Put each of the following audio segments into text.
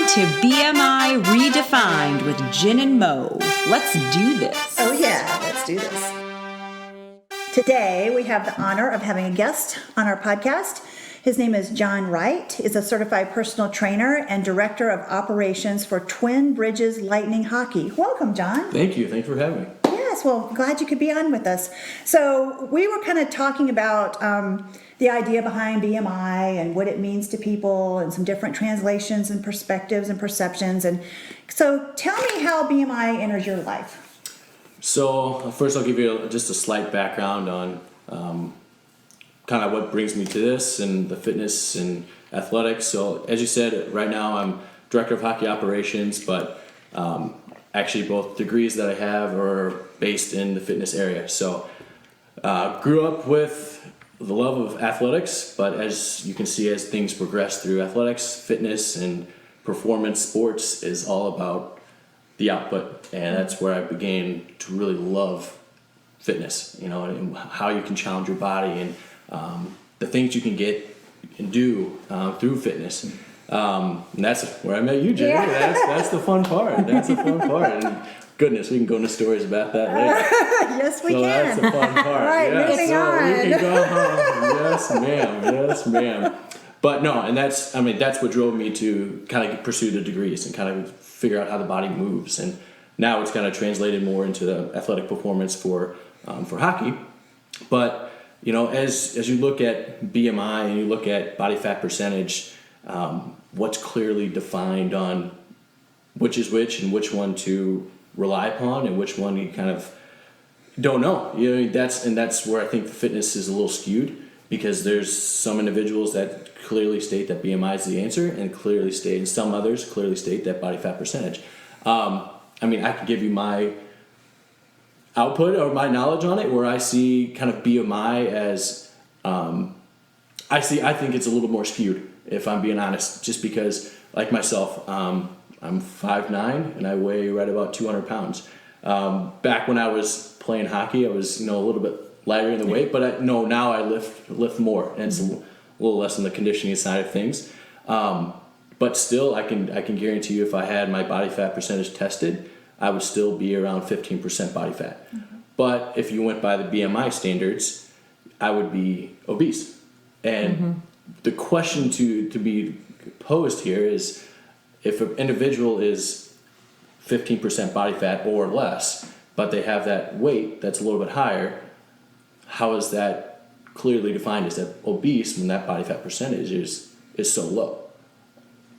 to BMI Redefined with Jen and Mo. Let's do this. Oh yeah, let's do this. Today we have the honor of having a guest on our podcast. His name is John Wright. He's a certified personal trainer and director of operations for Twin Bridges Lightning Hockey. Welcome, John. Thank you. Thanks for having me. Yes, well, glad you could be on with us. So we were kind of talking about the idea behind BMI and what it means to people and some different translations and perspectives and perceptions. And so tell me how BMI enters your life. So first I'll give you just a slight background on kind of what brings me to this and the fitness and athletics. So as you said, right now I'm director of hockey operations, but actually both degrees that I have are based in the fitness area. So grew up with the love of athletics, but as you can see, as things progress through athletics, fitness and performance sports is all about the output, and that's where I began to really love fitness, you know, and how you can challenge your body and the things you can get and do through fitness. And that's where I met you, Jen. Yeah. That's the fun part. That's the fun part. And goodness, we can go into stories about that later. Yes, we so can. That's the fun part. Right, yeah, moving so on. We can go home. Yes, ma'am. Yes, ma'am. But no, and that's what drove me to kind of pursue the degrees and kind of figure out how the body moves. And now it's kind of translated more into the athletic performance for hockey. But you know, as you look at BMI and you look at body fat percentage, what's clearly defined on which is which and which one to rely upon and which one you kind of don't know. You know, that's where I think the fitness is a little skewed, because there's some individuals that clearly state that BMI is the answer, and some others clearly state that body fat percentage. I can give you my output or my knowledge on it, where I see kind of BMI as I think it's a little more skewed, if I'm being honest, just because, like myself, I'm 5'9" and I weigh right about 200 pounds. Back when I was playing hockey, I was a little bit lighter in the weight, but now I lift more, and it's a little less on the conditioning side of things. But still, I can guarantee you, if I had my body fat percentage tested, I would still be around 15% body fat. Mm-hmm. But if you went by the BMI standards, I would be obese. And the question to be posed here is, if an individual is 15% body fat or less, but they have that weight that's a little bit higher, how is that clearly defined as that obese when that body fat percentage is so low?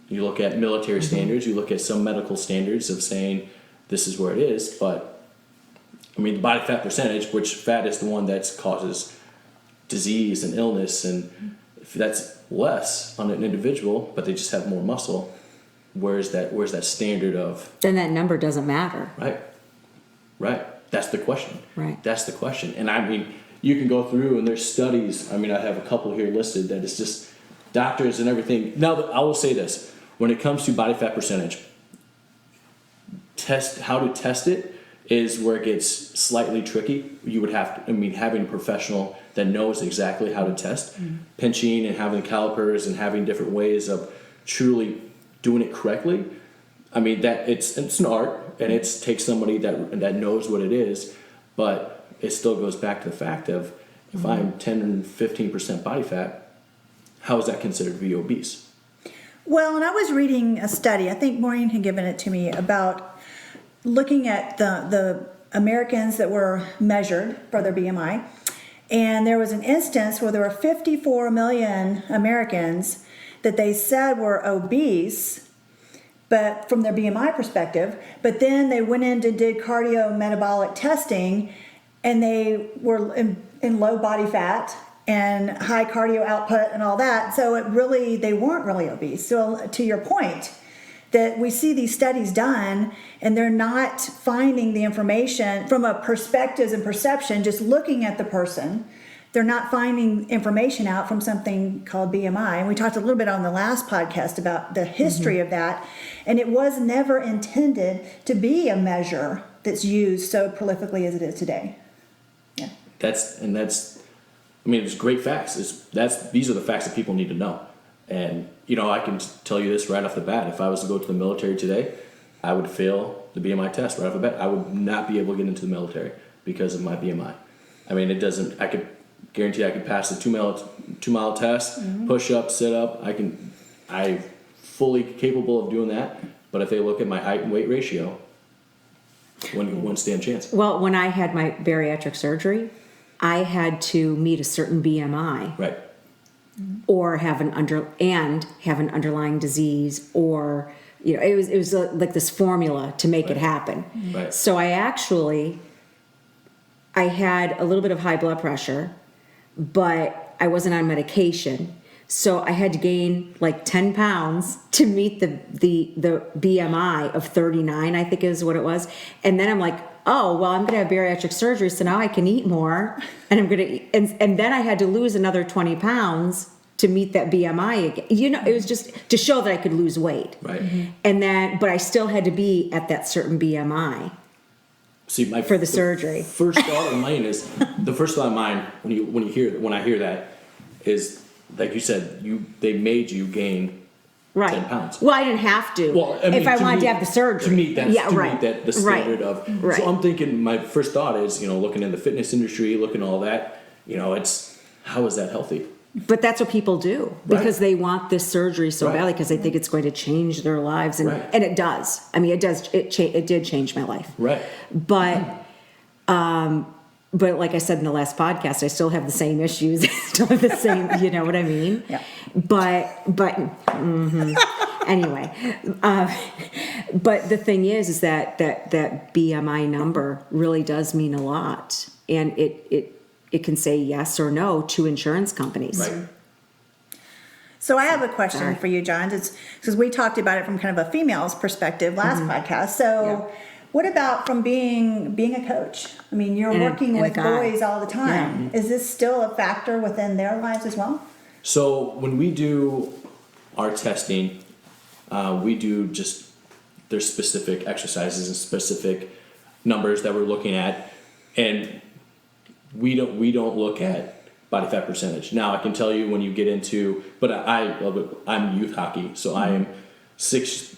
You look at military standards, you look at some medical standards of saying this is where it is, but the body fat percentage, which fat is the one that causes disease and illness, and if that's less on an individual, but they just have more muscle, where's that standard of? Then that number doesn't matter. Right. That's the question. Right. That's the question. And you can go through, and there's studies. I have a couple here listed that it's just doctors and everything. Now, I will say this: when it comes to body fat percentage, how to test it is where it gets slightly tricky. You would have to, having a professional that knows exactly how to test, pinching and having calipers and having different ways of truly doing it correctly. That it's an art, and it takes somebody that knows what it is, but it still goes back to the fact of, if I'm 10 and 15% body fat, how is that considered to be obese? Well, and I was reading a study, I think Maureen had given it to me, about looking at the Americans that were measured for their BMI, and there was an instance where there were 54 million Americans that they said were obese, but from their BMI perspective, but then they went in and did cardiometabolic testing, and they were in low body fat and high cardio output and all that, so they weren't really obese. So to your point, that we see these studies done, and they're not finding the information from a perspectives and perception, just looking at the person. They're not finding information out from something called BMI. And we talked a little bit on the last podcast about the history of that. And it was never intended to be a measure that's used so prolifically as it is today. Yeah. It's great facts. These are the facts that people need to know. And, I can tell you this right off the bat. If I was to go to the military today, I would fail the BMI test right off the bat. I would not be able to get into the military because of my BMI. I mean, I could guarantee I could pass the 2 mile test, push up, sit up. I'm fully capable of doing that. But if they look at my height and weight ratio, wouldn't stand a chance. Well, when I had my bariatric surgery, I had to meet a certain BMI. Right. Or have an underlying disease, or it was like this formula to make it happen. Right. So I had a little bit of high blood pressure, but I wasn't on medication. So I had to gain like 10 pounds to meet the BMI of 39, I think is what it was. And then I'm like, oh, well, I'm going to have bariatric surgery, so now I can eat more. And I'm going to and then I had to lose another 20 pounds to meet that BMI again. It was just to show that I could lose weight. Right. And then, but I still had to be at that certain BMI. See, for the surgery. First thought of mine is when I hear that is, like you said, they made you gain 10 pounds. Well, I didn't have to. Well, if I wanted to have the surgery. To meet that, right. The standard of. Right. So I'm thinking, my first thought is, looking in the fitness industry, looking at all that, it's, how is that healthy? But that's what people do because they want this surgery so badly because they think it's going to change their lives, and it does. I mean, it does. It did change my life. Right. But like I said in the last podcast, I still have the same issues. I still have the same. You know what I mean? Yeah. But anyway. But the thing is that BMI number really does mean a lot, and it can say yes or no to insurance companies. Right. So I have a question for you, John. It's because we talked about it from kind of a female's perspective last podcast. So what about from being a coach? I mean, you're working with boys all the time. Yeah. Is this still a factor within their lives as well? So when we do our testing, we do there's specific exercises and specific numbers that we're looking at, and we don't look at body fat percentage. Now I can tell you when you get into, but I'm youth hockey, so I am 6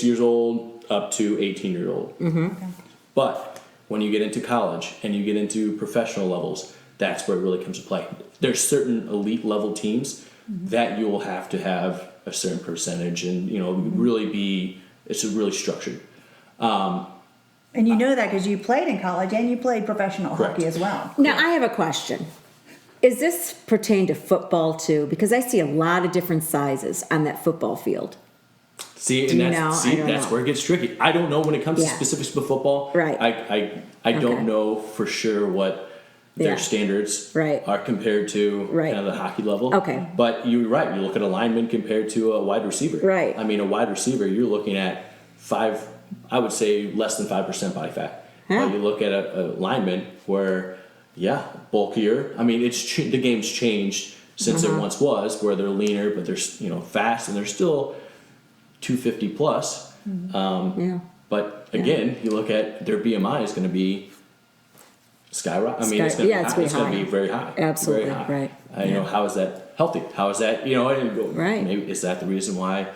years old up to 18-year-old. Mm-hmm. Okay. But when you get into college and you get into professional levels, that's where it really comes to play. There's certain elite level teams that you will have to have a certain percentage, and it's really structured. And you know that because you played in college and you played professional hockey as well. Now, I have a question. Is this pertain to football too? Because I see a lot of different sizes on that football field. That's where it gets tricky. I don't know when it comes to specifics of football. Right. I don't know for sure what their standards are compared to kind of the hockey level. Okay. But you're right. You look at a lineman compared to a wide receiver. Right. I mean, a wide receiver, you're looking at I would say less than 5% body fat. But you look at a lineman where, bulkier. I mean, the game's changed since it once was, where they're leaner, but they're fast, and they're still 250 plus. But again, you look at their BMI is going to be skyrocket. I mean, it's going to be very high. Absolutely, very high. right. How is that healthy? How is that? Right. Maybe is that the reason why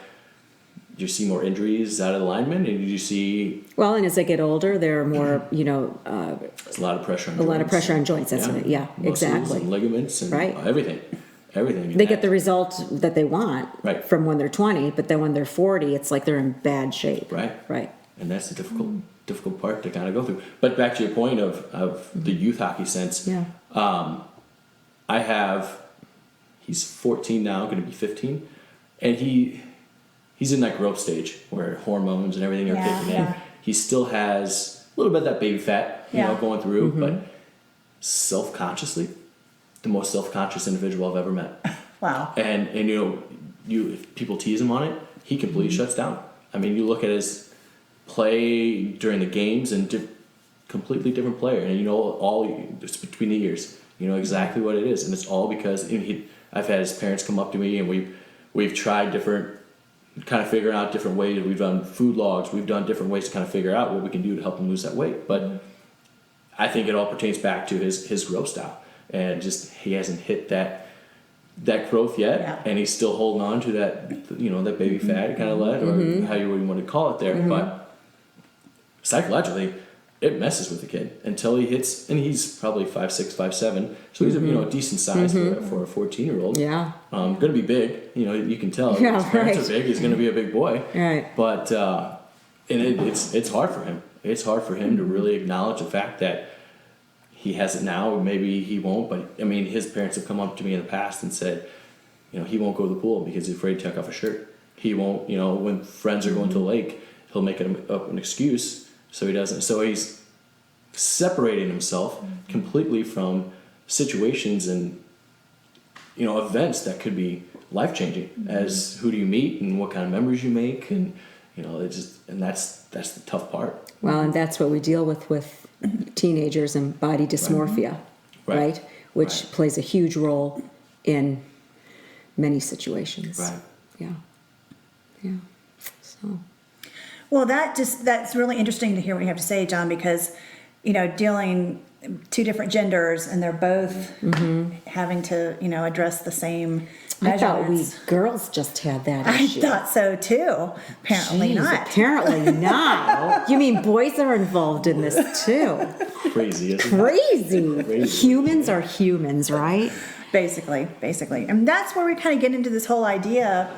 you see more injuries out of the linemen, and did you see? Well, and as they get older, there are more, it's a lot of pressure on joints. A lot of pressure on joints. That's it. Yeah, muscles exactly. And ligaments and everything. They get the result that they want from when they're 20, but then when they're 40, it's like they're in bad shape. Right. And that's the difficult part to kind of go through. But back to your point of the youth hockey sense. Yeah. He's 14 now, going to be 15, and he's in that growth stage where hormones and everything are kicking in. He still has a little bit of that baby fat, going through, but self-consciously, the most self-conscious individual I've ever met. Wow. And if people tease him on it, he completely shuts down. I mean, you look at his play during the games, and completely different player, and all it's between the ears. You know exactly what it is, and it's all because I've had his parents come up to me, and we've tried figuring out different ways. We've done food logs. We've done different ways to kind of figure out what we can do to help him lose that weight. But I think it all pertains back to his growth style, and just he hasn't hit that that growth yet, Yeah. and he's still holding on to that, that baby fat kind of lead, or how you would want to call it there. But psychologically, it messes with the kid until he hits, and he's probably 5'6", 5'7", so he's a decent size for a 14-year-old. Yeah. Going to be big. You can tell. Yeah, His parents right. are big. He's going to be a big boy. Right. But and it's hard for him. It's hard for him to really acknowledge the fact that he has it now. Maybe he won't. But I mean, his parents have come up to me in the past and said, he won't go to the pool because he's afraid to take off a shirt. He won't. When friends are going to the lake, he'll make it up an excuse so he doesn't. So he's separating himself completely from situations and events that could be life changing. As who do you meet and what kind of memories you make, and that's the tough part. Well, and that's what we deal with teenagers and body dysmorphia, right? Which plays a huge role in many situations. Right. Yeah. So. Well, that's really interesting to hear what you have to say, John, because, dealing two different genders and they're both having to, address the same I thought we measurements. girls just had that I issue. thought so too. Apparently Jeez, not. Apparently not. You mean boys are involved in this too? Crazy, isn't it? Crazy. Humans are humans, right? Basically. And that's where we kind of get into this whole idea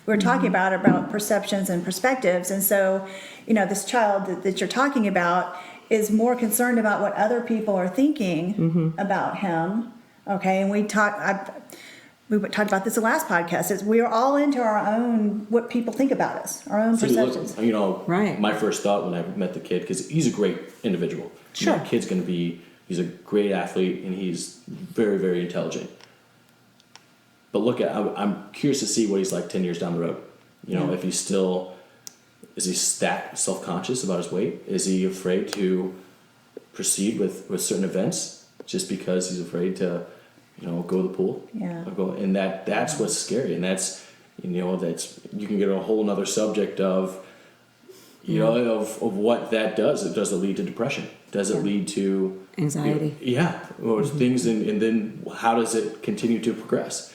we're talking about perceptions and perspectives. And so, this child that you're talking about is more concerned about what other people are thinking about him. Okay. And we talked about this the last podcast, is we are all into our own, what people think about us, our own perceptions. Right. My first thought when I met the kid, because he's a great individual. Sure. The kid's going to be, he's a great athlete and he's very, very intelligent. But I'm curious to see what he's like 10 years down the road. If he's still, is he self-conscious about his weight? Is he afraid to proceed with certain events just because he's afraid to, go to the pool? Yeah. And that's what's scary. And that's, that's, you can get a whole nother subject of, of what that does. Does it lead to depression? Does it lead to Anxiety. Or things, and then how does it continue to progress?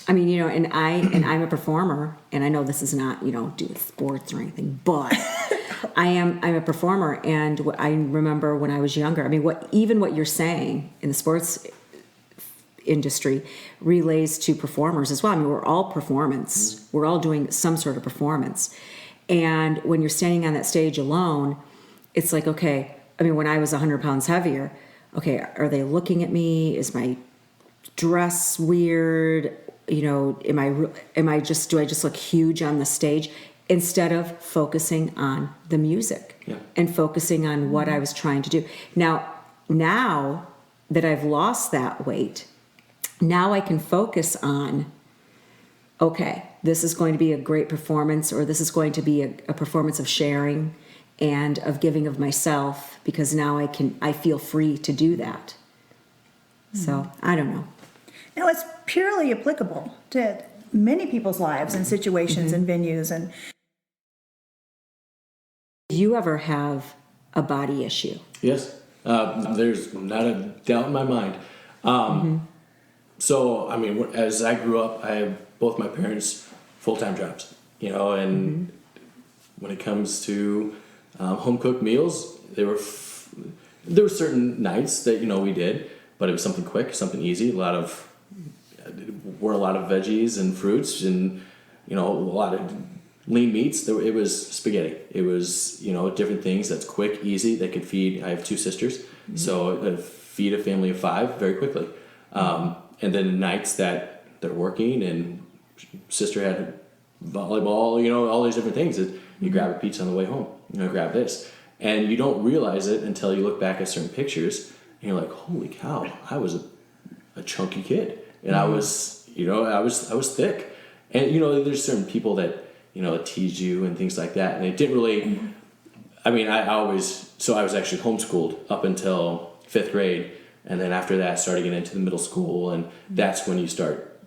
I mean, and I'm a performer, and I know this is not, do with sports or anything, but I'm a performer, and what I remember when I was younger, I mean, what you're saying in the sports industry relays to performers as well. I mean, we're all performance. We're all doing some sort of performance. And when you're standing on that stage alone, it's like, okay, I mean, when I was 100 pounds heavier, okay, are they looking at me? Is my dress weird? Do I just look huge on the stage, instead of focusing on the music and focusing on what I was trying to do. Now that I've lost that weight, now I can focus on, okay, this is going to be a great performance, or this is going to be a performance of sharing and of giving of myself, because now I feel free to do that. So I don't know. Now, it's purely applicable to many people's lives and situations and venues. And Do you ever have a body issue? Yes. There's not a doubt in my mind. So, I mean, as I grew up, I had both my parents full-time jobs, and when it comes to home-cooked meals, there were certain nights that, we did, but it was something quick, something easy, a lot of veggies and fruits and, a lot of lean meats. It was spaghetti. It was, different things that's quick, easy, that could feed. I have two sisters, so it feed a family of 5 very quickly. And then the nights that they're working and sister had volleyball, all these different things. You grab a pizza on the way home, grab this. And you don't realize it until you look back at certain pictures and you're like, holy cow, I was a chunky kid. And I was, I was thick. And, there's certain people that, tease you and things like that. And it didn't really, I mean, I was actually homeschooled up until 5th grade. And then after that, started getting into the middle school. And that's when you start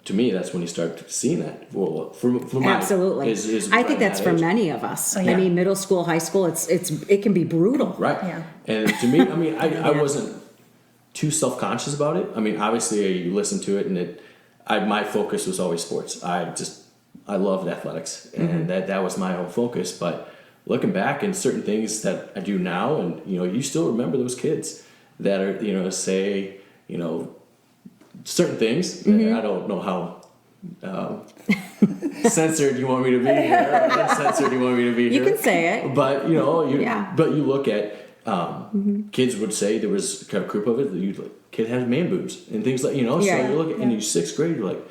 seeing that. Well, for my, Absolutely. I think that's for many of us. Oh, yeah. I mean, middle school, high school, it can be brutal. Right. Yeah. And to me, I mean, I wasn't too self-conscious about it. I mean, obviously you listen to it and my focus was always sports. I loved athletics, and that was my own focus. But looking back and certain things that I do now, and you still remember those kids that are say certain things. That I don't know how censored you want me to be here, or uncensored you want me to be here. You can say it, but but you look at kids would say there was kind of a group of it. Kid has man boobs and things like So you look at in your 6th grade, you're like,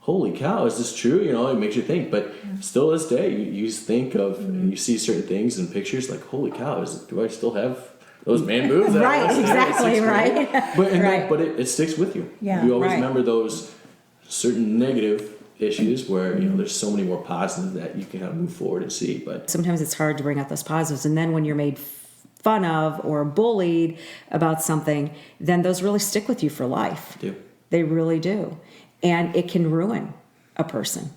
holy cow, is this true? It makes you think. But still, this day, you think of and you see certain things in pictures like, holy cow, do I still have those man boobs? Right, exactly, right. But it sticks with you. Yeah. You always remember those certain negative issues where there's so many more positives that you can kind of move forward and see. But sometimes it's hard to bring out those positives, and then when you're made fun of or bullied about something, then those really stick with you for life. They really do. And it can ruin a person.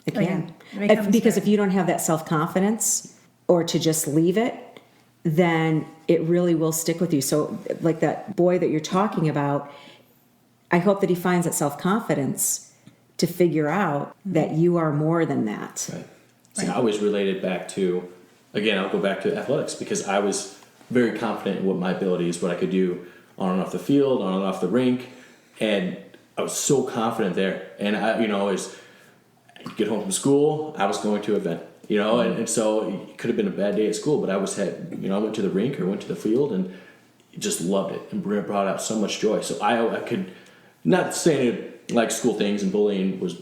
It can. Because if you don't have that self-confidence or to just leave it, then it really will stick with you. So like that boy that you're talking about, I hope that he finds that self-confidence to figure out that you are more than that. Right. See, I always related back to, again, I'll go back to athletics because I was very confident in what my abilities, what I could do on and off the field, on and off the rink, and I was so confident there. And I, always get home from school, I was going to an event, and so it could have been a bad day at school, but I went to the rink or went to the field and just loved it and brought out so much joy. So I could, not saying like school things and bullying was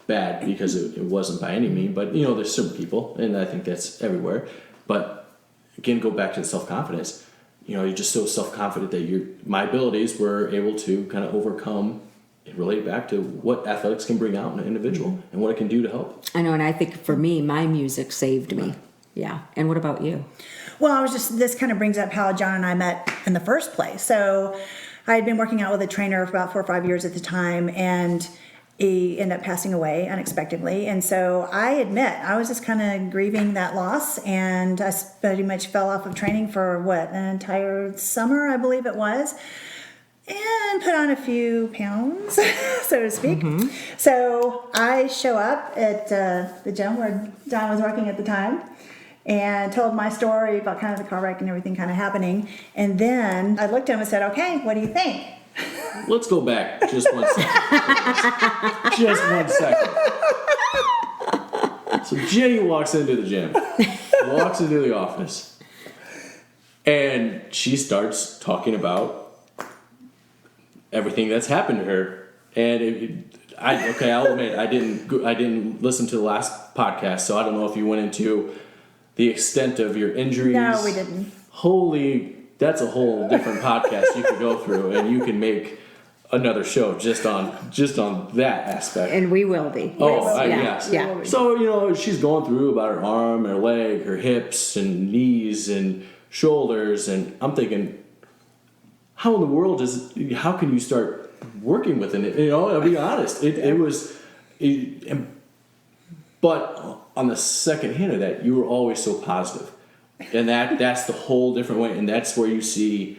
bad because it wasn't by any means, but there's certain people, and I think that's everywhere. But again, go back to the self-confidence. You're just so self-confident that my abilities were able to kind of overcome and relate back to what athletics can bring out in an individual and what it can do to help. I know, and I think for me, my music saved me. Yeah. And what about you? Well, this kind of brings up how John and I met in the first place. So I had been working out with a trainer for about 4 or 5 years at the time, and he ended up passing away unexpectedly. And so I admit, I was just kind of grieving that loss, and I pretty much fell off of training for an entire summer, I believe it was, and put on a few pounds, so to speak. So I show up at the gym where John was working at the time, and told my story about kind of the car wreck and everything kind of happening. And then I looked at him and said, okay, what do you think? Let's go back just 1 second. Just 1 second. So Jenny walks into the gym, walks into the office, and she starts talking about everything that's happened to her. And I'll admit, I didn't listen to the last podcast, so I don't know if you went into the extent of your injuries. No, we didn't. That's a whole different podcast you could go through, and you can make another show just on that aspect. And we will be. Yes. Yeah. So, she's going through about her arm, her leg, her hips, and knees, and shoulders, and I'm thinking, how in the world how can you start working with it? I'll be honest. But on the second hand of that, you were always so positive. And that's the whole different way. And that's where you see,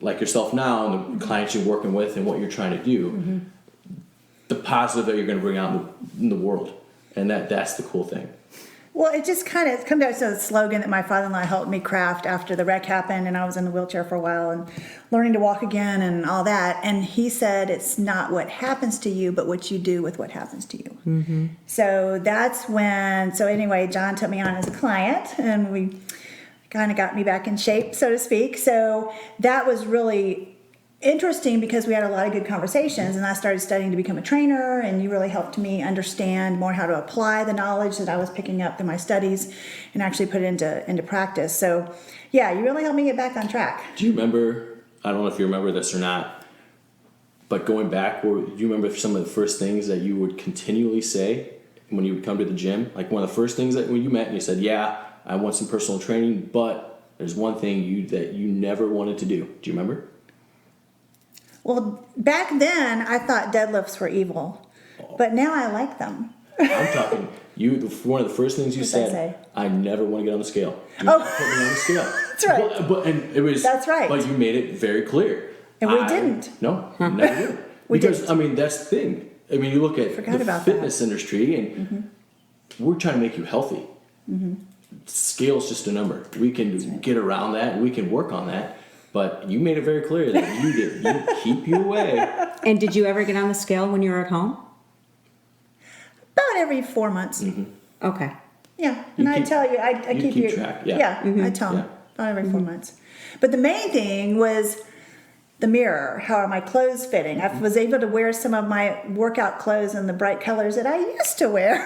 like yourself now and the clients you're working with and what you're trying to do, the positive that you're going to bring out in the world. And that's the cool thing. Well, it just kind of comes down to the slogan that my father-in-law helped me craft after the wreck happened, and I was in the wheelchair for a while and learning to walk again and all that. And he said, it's not what happens to you, but what you do with what happens to you. So that's anyway, John took me on as a client, and we kind of got me back in shape, so to speak. So that was really interesting because we had a lot of good conversations, and I started studying to become a trainer, and you really helped me understand more how to apply the knowledge that I was picking up through my studies and actually put it into practice. So yeah, you really helped me get back on track. Do you remember, I don't know if you remember this or not, but going back, do you remember some of the first things that you would continually say when you would come to the gym? Like one of the first things that when you met and you said, yeah, I want some personal training, but there's one thing that you never wanted to do. Do you remember? Well, back then I thought deadlifts were evil, but now I like them. I'm talking, one of the first things you said, I never want to get on the scale. Do not put me on the scale. That's right. That's right. But you made it very clear. And we didn't. No, never did. Because, I mean, that's the thing. I mean, you look at Forgot the about fitness industry, and we're trying to make you healthy. Scale's just a number. We can get around that, and we can work on that. But you made it very clear that you keep you away. And did you ever get on the scale when you were at home? About every 4 months. Okay. Yeah, and I keep- tell you, I you keep keep you. track, yeah. I tell them Yeah. about every 4 months. But the main thing was the mirror. How are my clothes fitting? I was able to wear some of my workout clothes in the bright colors that I used to wear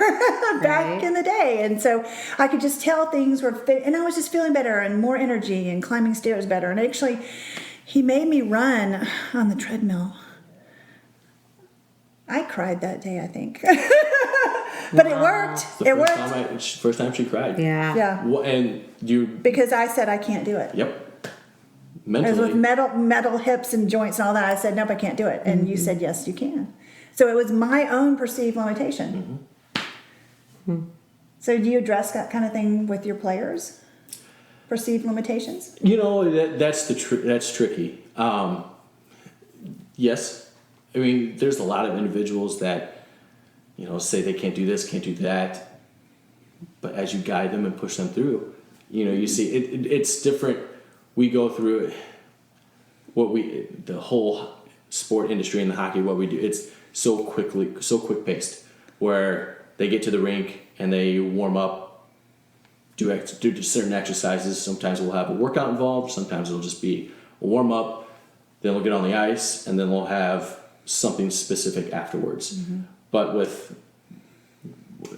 back Right. in the day, and so I could just tell things were fit, and I was just feeling better and more energy and climbing stairs better. And actually, he made me run on the treadmill. I cried that day, I think. But it worked. It's the It first worked. first time she cried. Yeah. Yeah. And you, Because I said I can't do it. yep. As with Mentally, metal hips and joints and all that, I said nope, I can't do it. And you said yes, you can. So it was my own perceived limitation. So do you address that kind of thing with your players? Perceived limitations? you know, that's tricky. Yes, I mean, there's a lot of individuals that, you know, say they can't do this, can't do that, but as you guide them and push them through, you know, you see it's different. We go through the whole sport industry in the hockey, what we do, it's so quick paced, where they get to the rink and they warm up, do certain exercises. Sometimes we'll have a workout involved, sometimes it'll just be a warm up, then we'll get on the ice, and then we'll have something specific afterwards. But with,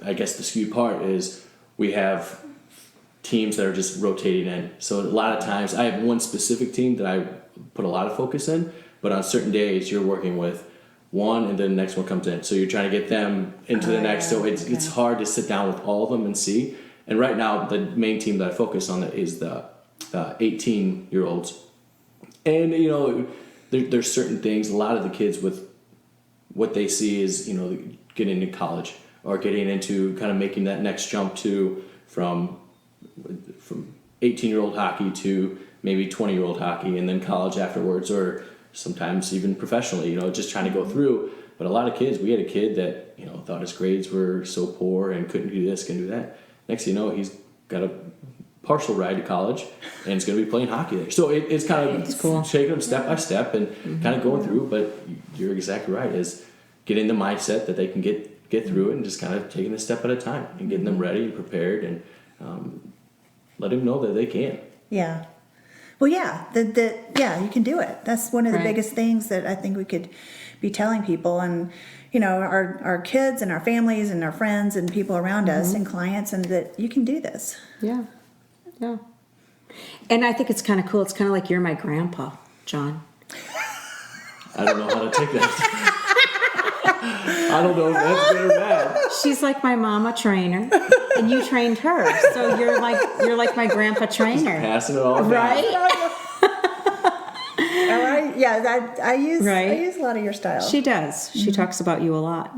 I guess the skewed part is we have teams that are just rotating in. So a lot of times I have one specific team that I put a lot of focus in, but on certain days you're working with one and then the next one comes in. So you're trying to get them into the next. So it's hard to sit down with all of them and see. And right now the main team that I focus on is the 18-year-olds. And, you know, there's certain things, a lot of the kids with what they see is, you know, getting into college or getting into kind of making that next jump to from 18-year-old hockey to maybe 20-year-old hockey and then college afterwards, or sometimes even professionally, you know, just trying to go through. But a lot of kids, we had a kid that, you know, thought his grades were so poor and couldn't do this, couldn't do that. Next thing you know, he's got a partial ride to college and he's going to be playing hockey there. So it's kind of cool. Taking them step by step and kind of going through. But you're exactly right, is getting the mindset that they can get through it and just kind of taking a step at a time and getting them ready and prepared and let them know that they can. Yeah. Well, yeah, yeah, you can do it. That's one of the Right. biggest things that I think we could be telling people, and you know, our kids and our families and our friends and people around us and clients, and that you can do this. Yeah. Yeah. And I think it's kind of cool. It's kind of like you're my grandpa, John. I don't know how to take that. I don't know if that's good or bad. She's like my mama trainer, and you trained her, so you're like my grandpa trainer, Passing it all down. right? All right. Yeah, I use Right. I use a lot of your style. She does. She talks about you a lot,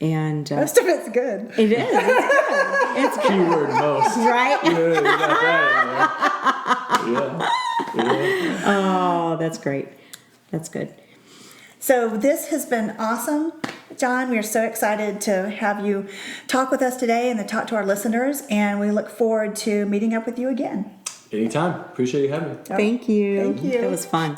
and Most of it's good. it is. It's good. Keyword most. Right? Yeah, you got that in there. Yeah. Oh, that's great. That's good. So this has been awesome, John. We are so excited to have you talk with us today and to talk to our listeners, and we look forward to meeting up with you again. Anytime. Appreciate you having me. Thank you. Thank you. It was fun.